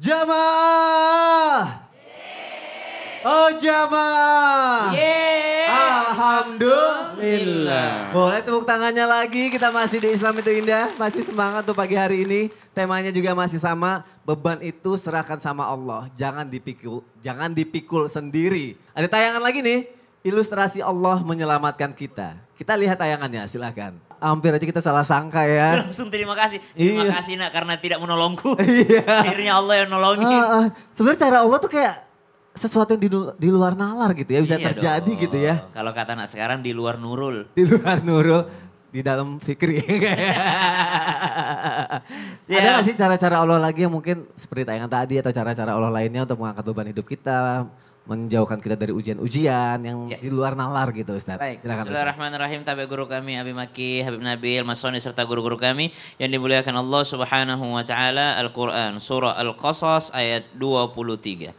Jamaah. Oh jamaah. Alhamdulillah. Boleh tepuk tangannya lagi, kita masih di Islam itu Indah. Masih semangat tuh pagi hari ini. Temanya juga masih sama, beban itu serahkan sama Allah. Jangan dipikul sendiri. Ada tayangan lagi nih, ilustrasi Allah menyelamatkan kita. Kita lihat tayangannya, silakan. Hampir aja kita salah sangka ya. Langsung terima kasih. Terima kasih nak karena tidak menolongku. Iya. Akhirnya Allah yang nolongin. Sebenarnya cara Allah tuh kayak sesuatu yang di luar nalar gitu ya. Bisa terjadi dong. gitu ya. Kalau kata anak sekarang di luar nurul. Di luar nurul, di dalam fikri. Ada gak sih cara-cara Allah lagi yang mungkin seperti tayangan tadi atau cara-cara Allah lainnya untuk mengangkat beban hidup kita. Menjauhkan kita dari ujian-ujian yang di luar nalar gitu Ustaz. Baik, silakan. Bismillahirrahmanirrahim. Tabi guru kami Abi Maki, Habib Nabil, Mas Soni serta guru-guru kami yang dimuliakan Allah Subhanahu wa taala. Al-Qur'an surah Al-Qasas ayat 23.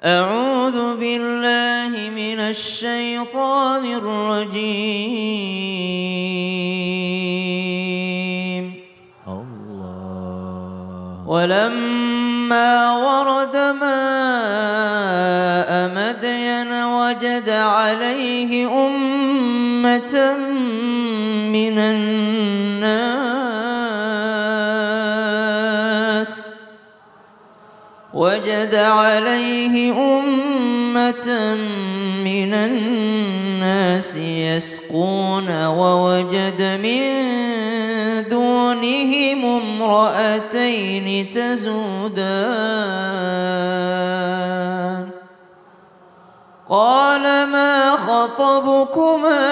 A'udzu billahi minasy syaithanir rajim. Allah. ولما ورد ماء مدين وجد عليه أمة من الناس يسقون ووجد من دونهم امرأتين تزودان قال ما خطبكما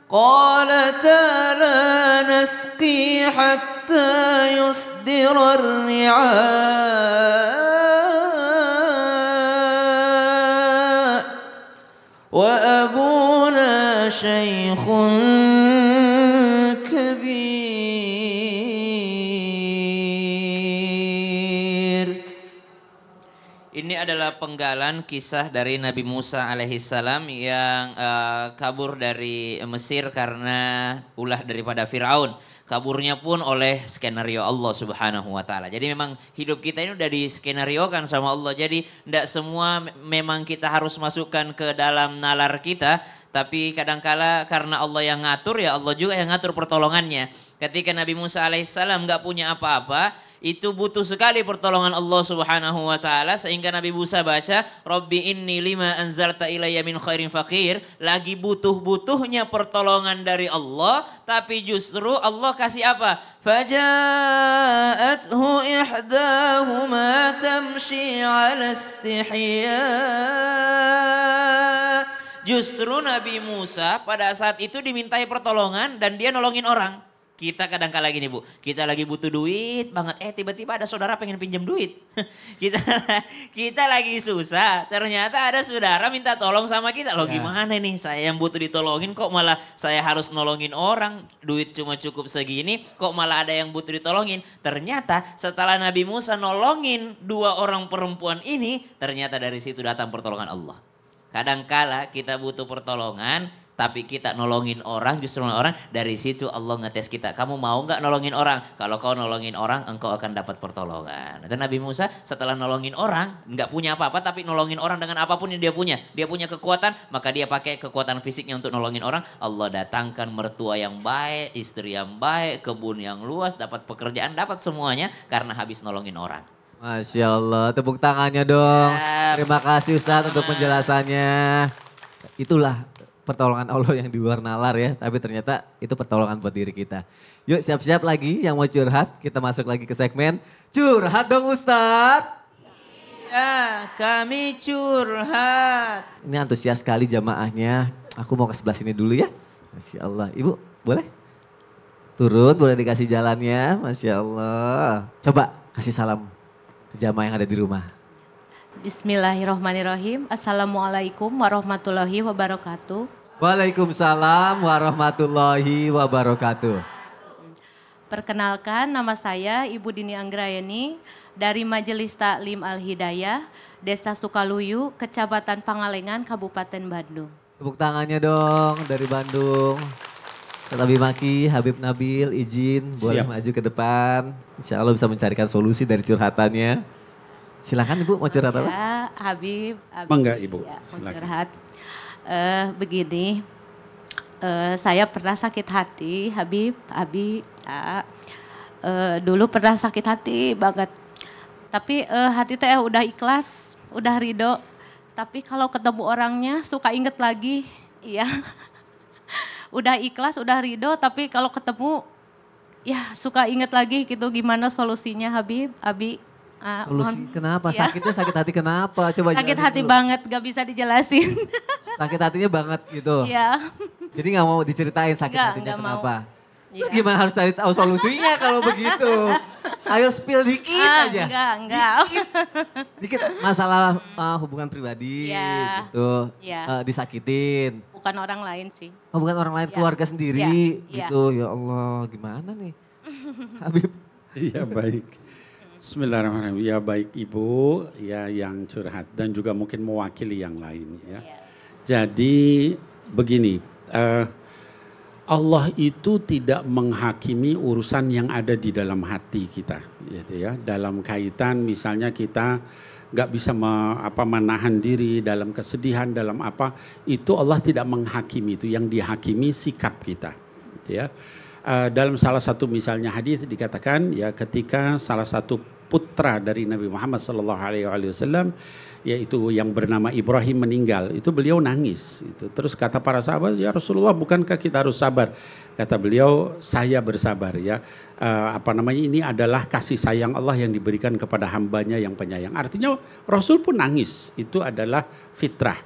قالتا لا نسقي حتى يصدر الرعاء وأبونا شيخ Ini adalah penggalan kisah dari Nabi Musa alaihissalam yang kabur dari Mesir karena ulah daripada Firaun. Kaburnya pun oleh skenario Allah Subhanahu wa taala. Jadi memang hidup kita ini udah diskenariokan sama Allah. Jadi tidak semua memang kita harus masukkan ke dalam nalar kita, tapi kadangkala karena Allah yang ngatur ya Allah juga yang ngatur pertolongannya. Ketika Nabi Musa alaihissalam nggak punya apa-apa, itu butuh sekali pertolongan Allah Subhanahu wa taala sehingga Nabi Musa baca Rabbi inni lima anzalta ilayya min khairin faqir, lagi butuh-butuhnya pertolongan dari Allah tapi justru Allah kasih apa? Faja'athu ihdahuma tamshi 'ala istihya. Justru Nabi Musa pada saat itu dimintai pertolongan dan dia nolongin orang. Kita kadang-kala gini Bu, kita lagi butuh duit banget, tiba-tiba ada saudara pengen pinjam duit. kita lagi susah, ternyata ada saudara minta tolong sama kita. Loh gimana nih, saya yang butuh ditolongin kok malah saya harus nolongin orang. Duit cuma cukup segini, kok malah ada yang butuh ditolongin. Ternyata setelah Nabi Musa nolongin dua orang perempuan ini, ternyata dari situ datang pertolongan Allah. Kadang-kala kita butuh pertolongan, tapi kita nolongin orang, justru nolongin orang, dari situ Allah ngetes kita. Kamu mau gak nolongin orang? Kalau kau nolongin orang, engkau akan dapat pertolongan. Dan Nabi Musa setelah nolongin orang, gak punya apa-apa, tapi nolongin orang dengan apapun yang dia punya. Dia punya kekuatan, maka dia pakai kekuatan fisiknya untuk nolongin orang. Allah datangkan mertua yang baik, istri yang baik, kebun yang luas, dapat pekerjaan, dapat semuanya karena habis nolongin orang. Masya Allah, tepuk tangannya dong. Terima kasih Ustadz untuk penjelasannya. Itulah pertolongan Allah yang di luar nalar ya, tapi ternyata itu pertolongan buat diri kita. Yuk siap-siap lagi yang mau curhat, kita masuk lagi ke segmen Curhat Dong Ustadz. Ya, kami curhat. Ini antusias sekali jamaahnya, aku mau ke sebelah sini dulu ya. Masya Allah, Ibu boleh? Turun, boleh dikasih jalannya, Masya Allah. Coba kasih salam ke jamaah yang ada di rumah. Bismillahirrahmanirrahim. Assalamualaikum warahmatullahi wabarakatuh. Waalaikumsalam warahmatullahi wabarakatuh. Perkenalkan, nama saya Ibu Dini Anggrayani dari Majelis Taklim Al-Hidayah, Desa Sukaluyu, Kecamatan Pangalengan, Kabupaten Bandung. Tepuk tangannya dong dari Bandung. Ustaz Abi Maki, Habib Nabil, izin boleh Siap. maju ke depan. Insya Allah bisa mencarikan solusi dari curhatannya. Silakan Ibu mau curhat apa? Ya, Habib. Mangga, Ibu, Ya, mau silakan. curhat. Begini, saya pernah sakit hati, Habib, Abi. Ya. Dulu pernah sakit hati banget. Tapi hati teh udah ikhlas, udah ridho. Tapi kalau ketemu orangnya suka inget lagi, iya. Udah ikhlas, udah ridho, tapi kalau ketemu ya suka inget lagi gitu. Gimana solusinya Habib, Abi? Solusi kenapa? Ya. Sakitnya sakit hati kenapa? Coba Sakit jelasin hati dulu. banget, gak bisa dijelasin. Sakit hatinya banget gitu. Iya. Jadi nggak mau diceritain sakit Nggak, hatinya nggak mau. kenapa? Terus Iya. gimana harus cari tahu solusinya kalau begitu? Ayo spill dikit aja. Enggak. Dikit masalah hubungan pribadi Iya. gitu. Iya. Disakitin. Bukan orang lain sih. Oh, bukan orang lain, Iya. keluarga sendiri Iya. gitu. Ya Allah, gimana nih? Habib. Iya baik. Bismillahirrahmanirrahim. Ya baik Ibu, ya yang curhat dan juga mungkin mewakili yang lain ya. Iya. Jadi begini, Allah itu tidak menghakimi urusan yang ada di dalam hati kita, gitu ya. Dalam kaitan misalnya kita nggak bisa menahan diri dalam kesedihan, dalam apa, itu Allah tidak menghakimi itu, yang dihakimi sikap kita, gitu ya. Dalam salah satu misalnya hadis dikatakan ya ketika salah satu putra dari Nabi Muhammad SAW yaitu yang bernama Ibrahim meninggal, itu beliau nangis. Terus kata para sahabat, ya Rasulullah bukankah kita harus sabar? Kata beliau, saya bersabar ya. Ini adalah kasih sayang Allah yang diberikan kepada hambanya yang penyayang. Artinya Rasul pun nangis, itu adalah fitrah.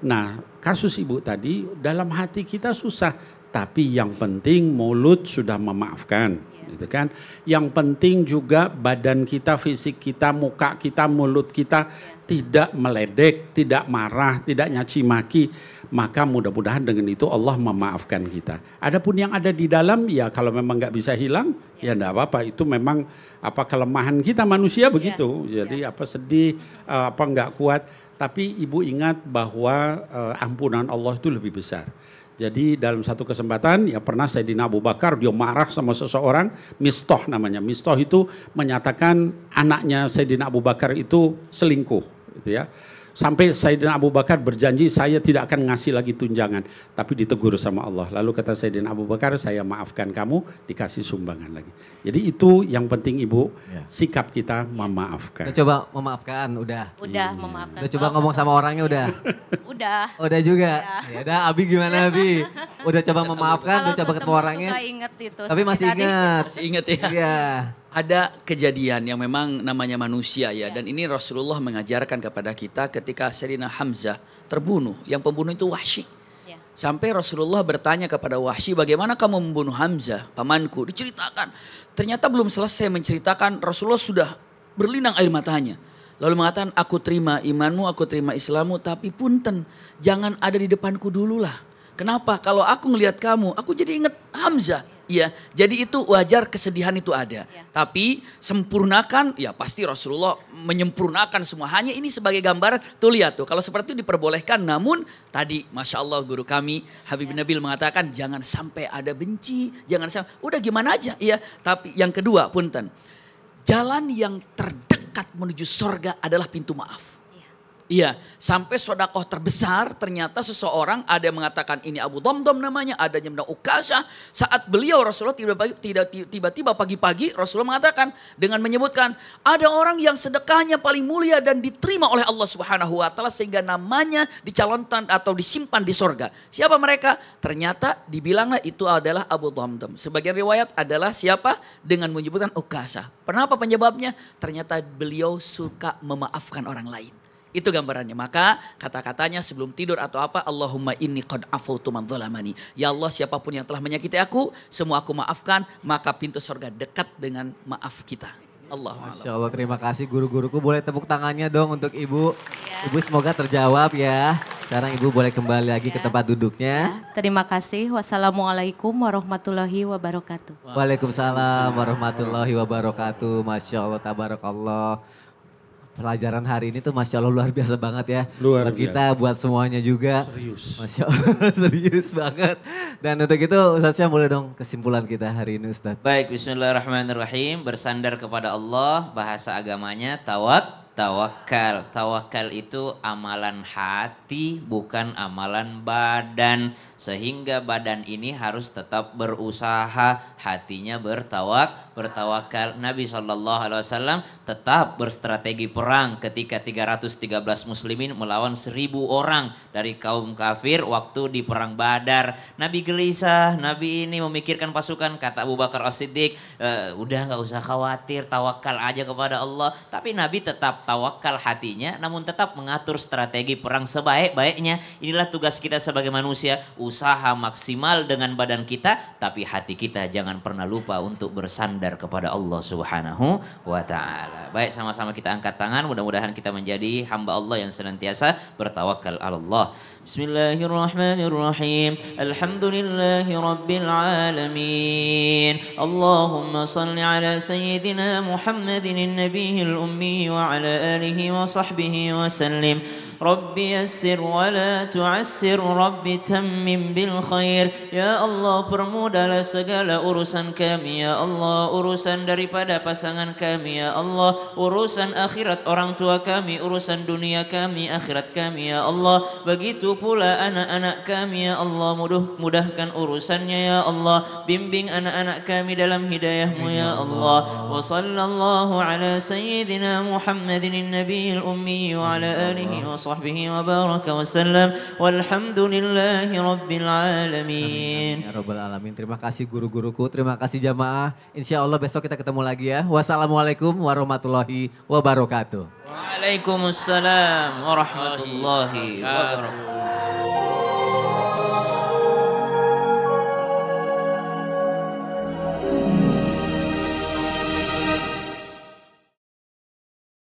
Nah kasus ibu tadi dalam hati kita susah, tapi yang penting mulut sudah memaafkan. Gitu kan. Yang penting juga badan kita, fisik kita, muka kita, mulut kita tidak meledek, tidak marah, tidak nyaci maki. Maka mudah-mudahan dengan itu Allah memaafkan kita. Adapun yang ada di dalam ya kalau memang nggak bisa hilang ya enggak apa-apa. Itu memang kelemahan kita manusia begitu. Jadi sedih, nggak kuat. Tapi ibu ingat bahwa ampunan Allah itu lebih besar. Jadi dalam satu kesempatan ya pernah Sayyidina Abu Bakar dia marah sama seseorang, Mistoh namanya. Mistoh itu menyatakan anaknya Sayyidina Abu Bakar itu selingkuh gitu ya. Sampai Sayyidina Abu Bakar berjanji saya tidak akan ngasih lagi tunjangan. Tapi ditegur sama Allah. Lalu kata Sayyidina Abu Bakar, saya maafkan kamu, dikasih sumbangan lagi. Jadi itu yang penting Ibu, sikap kita memaafkan. Udah coba memaafkan, udah. Udah memaafkan. Udah coba ngomong sama orangnya udah. Udah. Udah juga. Ya udah, Abi gimana Abi? Udah coba memaafkan, Kalau udah coba ketemu orangnya. suka inget itu. Tapi masih sakit hati. ingat. Masih ingat ya? Iya. Ada kejadian yang memang namanya manusia ya. Dan ini Rasulullah mengajarkan kepada kita ketika Sayyidina Hamzah terbunuh. Yang pembunuh itu Wahsy. Ya. Sampai Rasulullah bertanya kepada Wahsy, bagaimana kamu membunuh Hamzah, pamanku? Diceritakan. Ternyata belum selesai menceritakan, Rasulullah sudah berlinang air matanya. Lalu mengatakan, aku terima imanmu, aku terima Islammu, tapi punten, jangan ada di depanku dululah. Kenapa? Kalau aku ngelihat kamu, aku jadi ingat Hamzah. Iya, jadi itu wajar kesedihan itu ada. Ya. Tapi sempurnakan, ya pasti Rasulullah menyempurnakan semua. Hanya ini sebagai gambaran, tuh lihat tuh. Kalau seperti itu diperbolehkan, namun tadi Masya Allah guru kami Habib Nabil mengatakan jangan sampai ada benci, jangan sampai, udah gimana aja. Iya, tapi yang kedua punten, jalan yang terdekat menuju sorga adalah pintu maaf. Iya, sampai sodakoh terbesar ternyata seseorang ada yang mengatakan ini Abu Dhamdham namanya, ada yang bilang Ukasyah. Saat beliau Rasulullah tiba-tiba pagi-pagi Rasulullah mengatakan dengan menyebutkan ada orang yang sedekahnya paling mulia dan diterima oleh Allah Subhanahu wa taala sehingga namanya dicalonkan atau disimpan di sorga. Siapa mereka? Ternyata dibilanglah itu adalah Abu Dhamdham. Sebagian riwayat adalah siapa? Dengan menyebutkan Ukasyah. Kenapa penyebabnya? Ternyata beliau suka memaafkan orang lain. Itu gambarannya. Maka kata-katanya sebelum tidur atau apa, Allahumma inni qad afautu man dhalamani. Ya Allah, siapapun yang telah menyakiti aku, semua aku maafkan, maka pintu surga dekat dengan maaf kita. Allahumma. Masya Allah, terima kasih guru-guruku. Boleh tepuk tangannya dong untuk Ibu. Ya. Ibu semoga terjawab ya. Sekarang Ibu boleh kembali lagi ke Ya. tempat duduknya. Terima kasih. Wassalamualaikum warahmatullahi wabarakatuh. Waalaikumsalam warahmatullahi wabarakatuh. Masya Allah, tabarakallah. pelajaran hari ini tuh Masya Allah luar biasa banget ya. Luar buat kita, buat semuanya juga. Serius. Masya Allah serius banget. Dan untuk itu Ustaz Syam boleh dong kesimpulan kita hari ini Ustaz. Baik, bismillahirrahmanirrahim. Bersandar kepada Allah, bahasa agamanya tawakal. Tawakal itu amalan hati bukan amalan badan. Sehingga badan ini harus tetap berusaha, hatinya bertawakal. Nabi SAW tetap berstrategi perang ketika 313 muslimin melawan 1000 orang dari kaum kafir waktu di perang Badar. Nabi gelisah, Nabi ini memikirkan pasukan, kata Abu Bakar As-Siddiq, udah gak usah khawatir, tawakal aja kepada Allah. Tapi Nabi tetap tawakal hatinya, namun tetap mengatur strategi perang sebaik-baiknya. Inilah tugas kita sebagai manusia, usaha maksimal dengan badan kita, tapi hati kita jangan pernah lupa untuk bersandar kepada Allah Subhanahu wa Ta'ala. Baik, sama-sama kita angkat tangan, mudah-mudahan kita menjadi hamba Allah yang senantiasa bertawakal Allah. Bismillahirrahmanirrahim. Alhamdulillahi rabbil alamin. Allahumma salli ala sayyidina Muhammadin nabiyil ummi wa ala alihi wa sahbihi wa sallim. Rabbi yassir wa la tu'assir, Rabbi tammim bil khair. Ya Allah, permudahlah segala urusan kami ya Allah, urusan daripada pasangan kami ya Allah, urusan akhirat orang tua kami, urusan dunia kami, akhirat kami ya Allah. Begitu pula anak-anak kami ya Allah, mudahkan urusannya ya Allah, bimbing anak-anak kami dalam hidayahmu ya Allah. Wa sallallahu ala sayyidina Muhammadin nabiyil ummi wa ala alihi wa sahbihi wa baraka wa sallam, walhamdulillahi rabbil alamin. Ya Rabbal Alamin. Terima kasih guru-guruku, terima kasih jamaah. Insya Allah besok kita ketemu lagi ya. Wassalamualaikum warahmatullahi wabarakatuh. Waalaikumsalam warahmatullahi wabarakatuh.